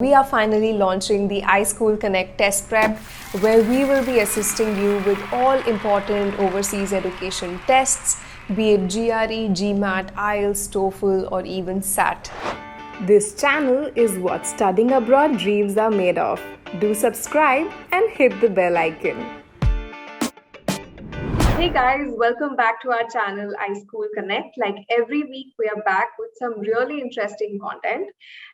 We are finally launching the iSchool Connect Test Prep, where we will be assisting you with all important overseas education tests, be it GRE, GMAT, IELTS, TOEFL, or even SAT. This channel is what studying abroad dreams are made of. Do subscribe and hit the bell icon. Hey guys, welcome back to our channel iSchool Connect. Like every week, we are back with some really interesting content.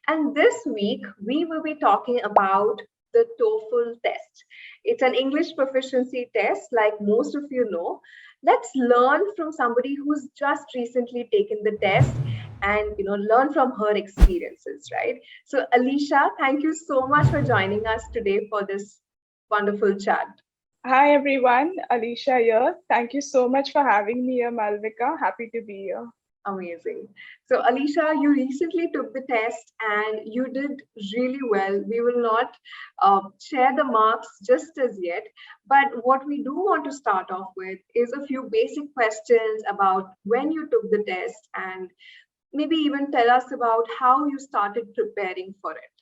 And this week, we will be talking about the TOEFL test. It's an English proficiency test, like most of you know. Let's learn from somebody who's just recently taken the test and learn from her experiences, right? So Alicia, thank you so much for joining us today for this wonderful chat. Hi everyone, Alicia here. Thank you so much for having me here, Malvika. Happy to be here. Amazing. So, Alicia, you recently took the test and you did really well. We will not share the marks just as yet, but what we do want to start off with is a few basic questions about when you took the test and maybe even tell us about how you started preparing for it.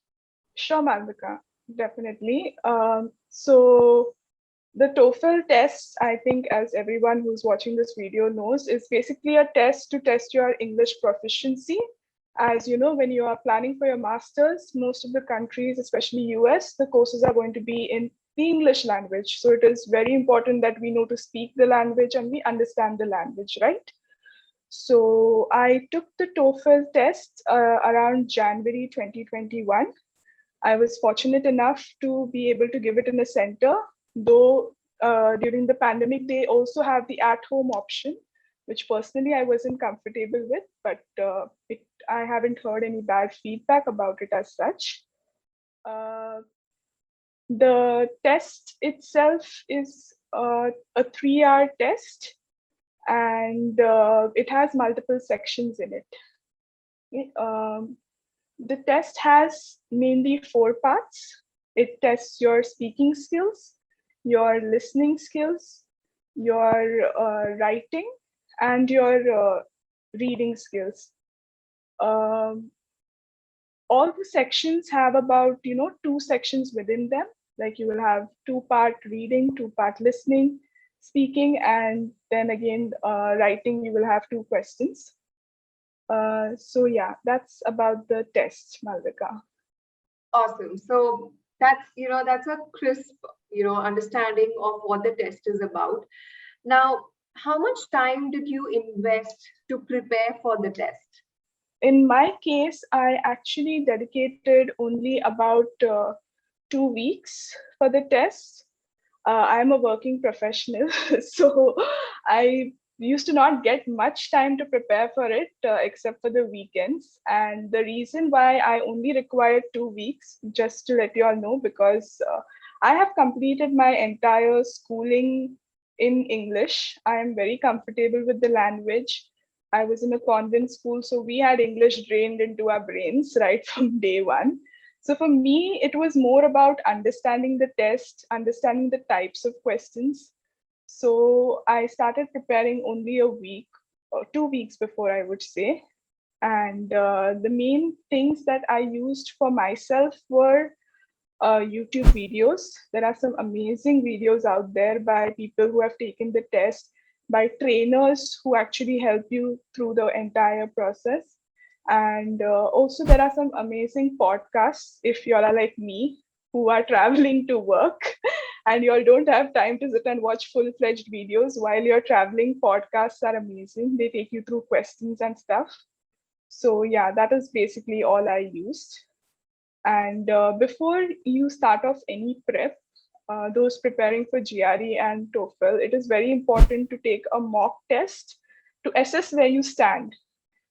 Sure, Malvika, definitely. So the TOEFL test, I think, as everyone who's watching this video knows, is basically a test to test your English proficiency. As you know, when you are planning for your master's, most of the countries, especially US, the courses are going to be in the English language. So it is very important that we know to speak the language and we understand the language, right? So I took the TOEFL test around January 2021. I was fortunate enough to be able to give it in a center, though during the pandemic, they also have the at-home option, which personally I wasn't comfortable with, but I haven't heard any bad feedback about it as such. The test itself is a 3-hour test, and it has multiple sections in it. The test has mainly 4 parts. It tests your speaking skills, your listening skills, your writing, and your reading skills. All the sections have about 2 sections within them. Like you will have 2-part reading, 2-part listening, speaking, and then again writing. You will have 2 questions. So yeah, that's about the test, Malvika. Awesome. So that's a crisp, understanding of what the test is about. Now, how much time did you invest to prepare for the test? In my case, I actually dedicated only about 2 weeks for the test. I'm a working professional, so I used to not get much time to prepare for it except for the weekends. And the reason why I only required 2 weeks, just to let you all know, because I have completed my entire schooling in English. I am very comfortable with the language. I was in a convent school, so we had English drained into our brains right from day one. So for me, it was more about understanding the test, understanding the types of questions. So I started preparing only a week or 2 weeks before, I would say. And the main things that I used for myself were YouTube videos. There are some amazing videos out there by people who have taken the test, by trainers who actually help you through the entire process. And also, there are some amazing podcasts if you all are like me, who are traveling to work and you all don't have time to sit and watch full-fledged videos while you're traveling. Podcasts are amazing. They take you through questions and stuff. So yeah, that is basically all I used. And before you start off any prep, those preparing for GRE and TOEFL, it is very important to take a mock test to assess where you stand.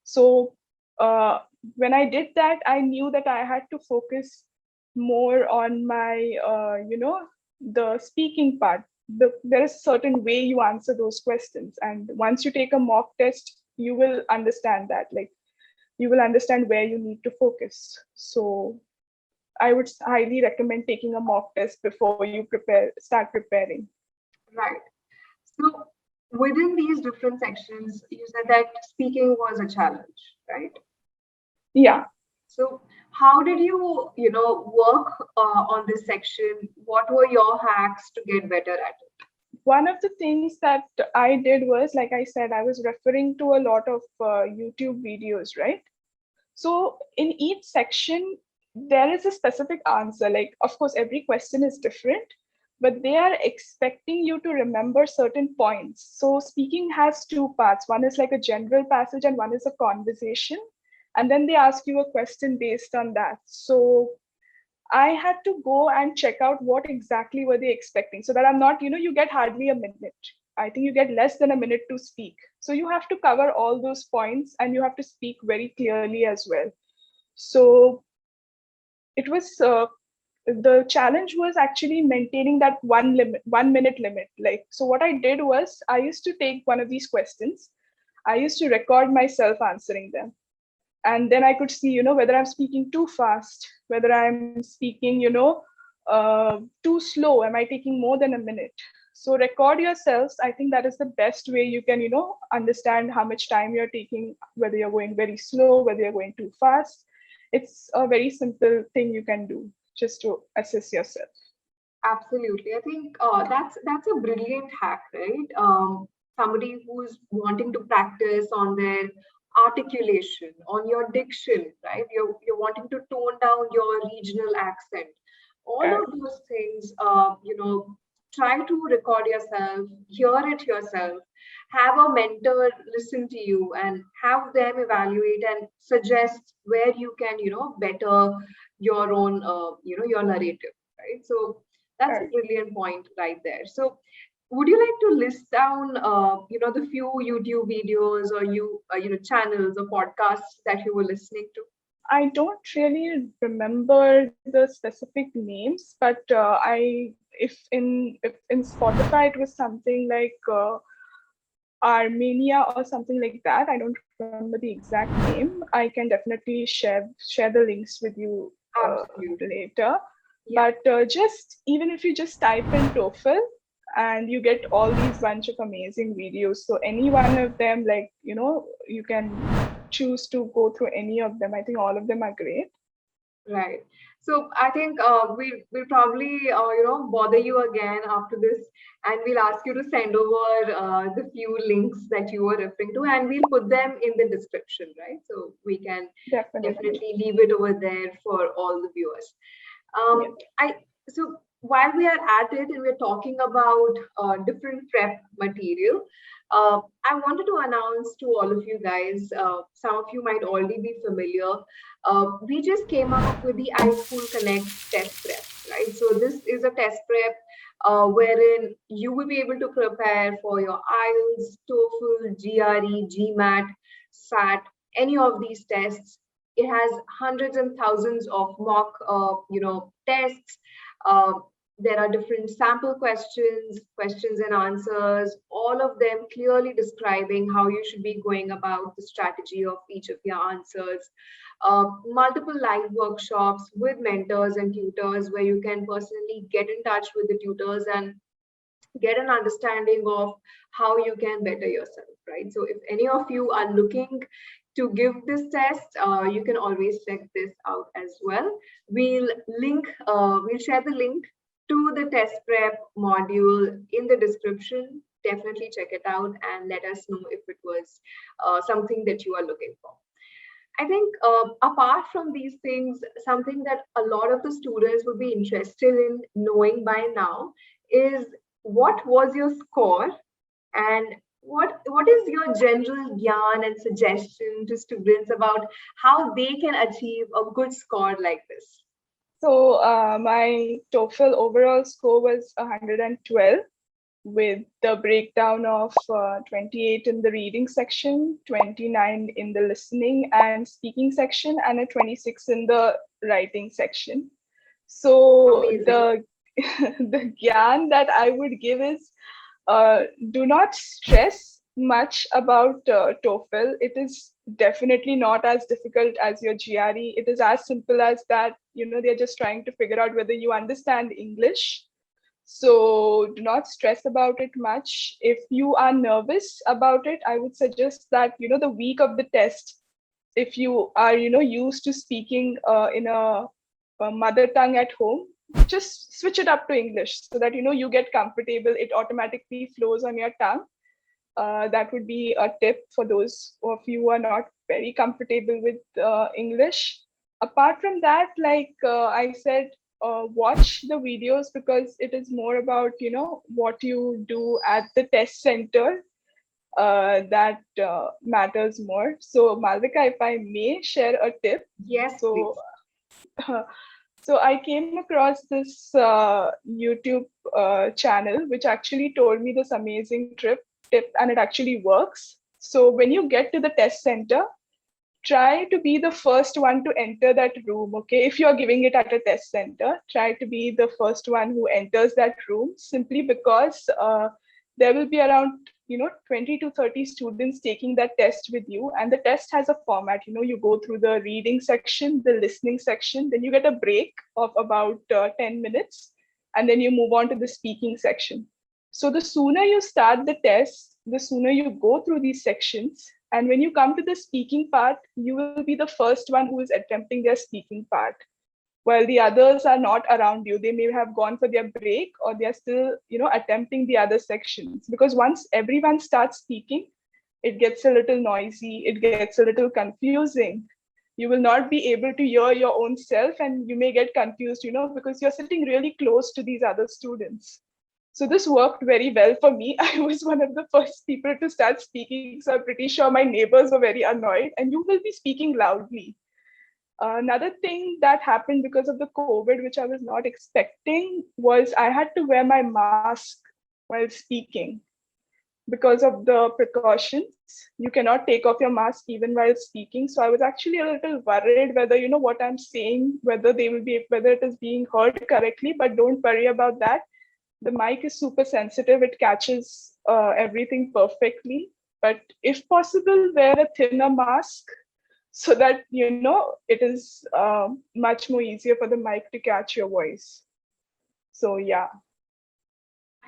So when I did that, I knew that I had to focus more on my, the speaking part. There is a certain way you answer those questions. And once you take a mock test, you will understand that. Like, you will understand where you need to focus. So I would highly recommend taking a mock test before you start preparing. Right. So within these different sections, you said that speaking was a challenge, right? Yeah. So how did you, work on this section? What were your hacks to get better at it? One of the things that I did was, like I said, I was referring to a lot of YouTube videos, right? So in each section, there is a specific answer. Like, of course, every question is different, but they are expecting you to remember certain points. So speaking has two parts. One is like a general passage and one is a conversation. And then they ask you a question based on that. So I had to go and check out what exactly were they expecting so that I'm not, you get hardly a minute. I think you get less than a minute to speak. So you have to cover all those points and you have to speak very clearly as well. So it was the challenge was actually maintaining that 1 minute limit. Like, so what I did was I used to take one of these questions. I used to record myself answering them, and then I could see, whether I'm speaking too fast, whether I'm speaking, too slow. Am I taking more than a minute? So record yourselves. I think that is the best way you can, understand how much time you're taking, whether you're going very slow, whether you're going too fast. It's a very simple thing you can do just to assess yourself. Absolutely. I think that's a brilliant hack, right? Somebody who's wanting to practice on their articulation, on your diction, right? You're wanting to tone down your regional accent. All Right. of those things, try to record yourself, hear it yourself, have a mentor listen to you, and have them evaluate and suggest where you can, better your own, your narrative, right? So that's a Right. brilliant point right there. So, would you like to list down, the few YouTube videos or channels or podcasts that you were listening to? I don't really remember the specific names, but if in Spotify it was something like Armenia or something like that. I don't remember the exact name. I can definitely share the links with you Absolutely. later. Yeah. But just even if you just type in TOEFL and you get all these bunch of amazing videos. So any one of them, like you can choose to go through any of them. I think all of them are great. Right. So I think we'll probably bother you again after this, and we'll ask you to send over the few links that you were referring to, and we'll put them in the description, right? So we can Definitely. definitely leave it over there for all the viewers. Yeah. I so while we are at it and we're talking about different prep material, I wanted to announce to all of you guys. Some of you might already be familiar. We just came up with the iSchool Connect test prep, right? So this is a test prep wherein you will be able to prepare for your IELTS, TOEFL, GRE, GMAT, SAT, any of these tests. It has hundreds and thousands of mock, tests. Uh, there are different sample questions, questions and answers, all of them clearly describing how you should be going about the strategy of each of your answers. Multiple live workshops with mentors and tutors where you can personally get in touch with the tutors and get an understanding of how you can better yourself, right? So if any of you are looking to give this test, you can always check this out as well. We'll share the link to the test prep module in the description. Definitely check it out and let us know if it was something that you are looking for. I think apart from these things, something that a lot of the students would be interested in knowing by now is what was your score, and what is your general yarn and suggestion to students about how they can achieve a good score like this? So my TOEFL overall score was 112, with the breakdown of 28 in the reading section, 29 in the listening and speaking section, and a 26 in the writing section. So Amazing. the the gyan that I would give is do not stress much about TOEFL. It is definitely not as difficult as your GRE. It is as simple as that. They're just trying to figure out whether you understand English. So do not stress about it much. If you are nervous about it, I would suggest that, the week of the test, if you are, used to speaking in a mother tongue at home, just switch it up to English so that, you get comfortable. It automatically flows on your tongue. That would be a tip for those of you who are not very comfortable with English. Apart from that, like I said, watch the videos because it is more about, what you do at the test center that matters more. So, Malvika, if I may share a tip. Yes, So, please. so I came across this YouTube channel, which actually told me this amazing tip, and it actually works. So when you get to the test center, try to be the first one to enter that room. Okay, if you're giving it at a test center, try to be the first one who enters that room, simply because there will be around 20 to 30 students taking that test with you, and the test has a format. You go through the reading section, the listening section, then you get a break of about 10 minutes, and then you move on to the speaking section. So the sooner you start the test, the sooner you go through these sections, and when you come to the speaking part, you will be the first one who is attempting their speaking part, while the others are not around you. They may have gone for their break, or they are still, attempting the other sections. Because once everyone starts speaking, it gets a little noisy, it gets a little confusing. You will not be able to hear your own self, and you may get confused, because you're sitting really close to these other students. So this worked very well for me. I was one of the first people to start speaking, so I'm pretty sure my neighbors were very annoyed. And you will be speaking loudly. Another thing that happened because of the COVID, which I was not expecting, was I had to wear my mask while speaking because of the precautions. You cannot take off your mask even while speaking. So I was actually a little worried whether, what I'm saying, whether it is being heard correctly. But don't worry about that. The mic is super sensitive. It catches everything perfectly. But if possible, wear a thinner mask so that it is much more easier for the mic to catch your voice. So yeah.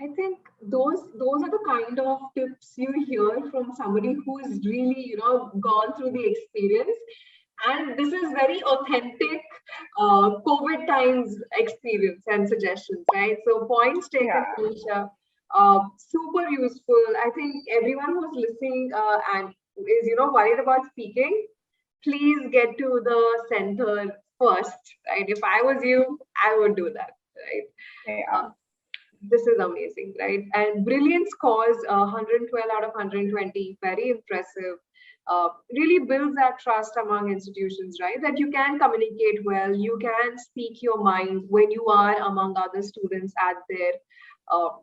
I think those are the kind of tips you hear from somebody who's really, gone through the experience. And this is very authentic COVID times experience and suggestions, right? So points taken, Yeah. Alicia. Super useful. I think everyone who's listening and is, worried about speaking, please get to the center first, right? If I was you, I would do that, right? Yeah. This is amazing, right? And brilliant scores, 112 out of 120, very impressive. Really builds that trust among institutions, right? That you can communicate well, you can speak your mind when you are among other students at their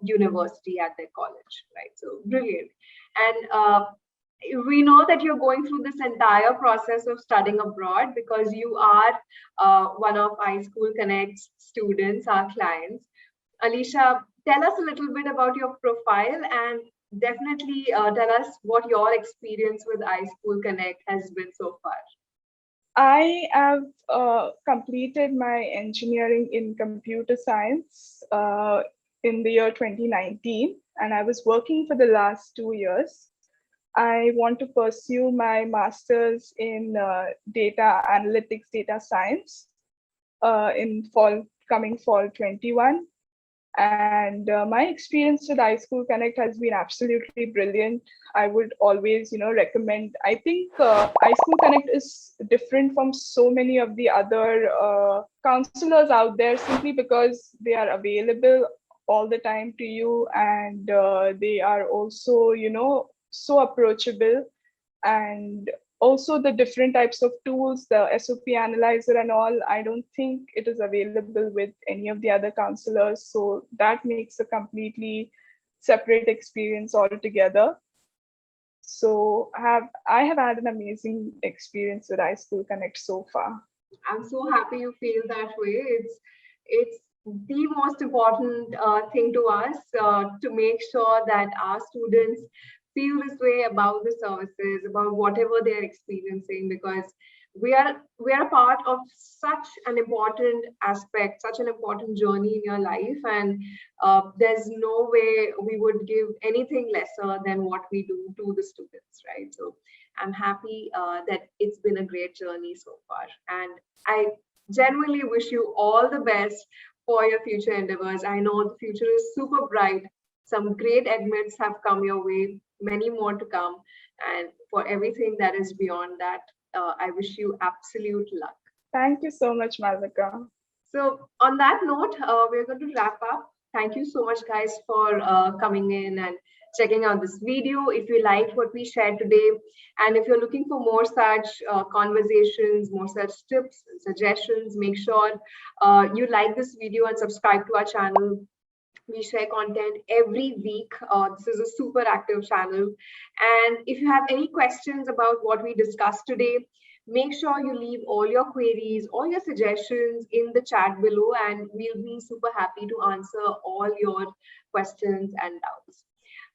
university, at their college, right? So brilliant. And we know that you're going through this entire process of studying abroad because you are one of iSchool Connect's students, our clients. Alicia, tell us a little bit about your profile and definitely tell us what your experience with iSchool Connect has been so far. I have completed my engineering in computer science in the year 2019, and I was working for the last 2 years. I want to pursue my master's in data analytics, data science in coming fall 21. And my experience with iSchool Connect has been absolutely brilliant. I would always, recommend. I think iSchool Connect is different from so many of the other counselors out there simply because they are available all the time to you, and they are also, so approachable. And also the different types of tools, the SOP analyzer and all, I don't think it is available with any of the other counselors. So that makes a completely separate experience altogether. So I have had an amazing experience with iSchool Connect so far. I'm so happy you feel that way. It's the most important thing to us to make sure that our students feel this way about the services, about whatever they're experiencing, because we are a part of such an important aspect, such an important journey in your life, and there's no way we would give anything lesser than what we do to the students, right? So I'm happy that it's been a great journey so far, and I genuinely wish you all the best for your future endeavors. I know the future is super bright. Some great admits have come your way, many more to come, and for everything that is beyond that, I wish you absolute luck. Thank you so much, Malvika. So on that note, we're going to wrap up. Thank you so much, guys, for coming in and checking out this video. If you liked what we shared today, and if you're looking for more such conversations, more such tips and suggestions, make sure you like this video and subscribe to our channel. We share content every week. This is a super active channel. And if you have any questions about what we discussed today, make sure you leave all your queries, all your suggestions in the chat below, and we'll be super happy to answer all your questions and doubts.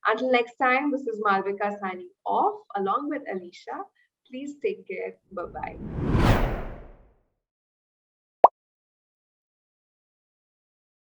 Until next time, this is Malvika signing off along with Alicia. Please take care. Bye-bye.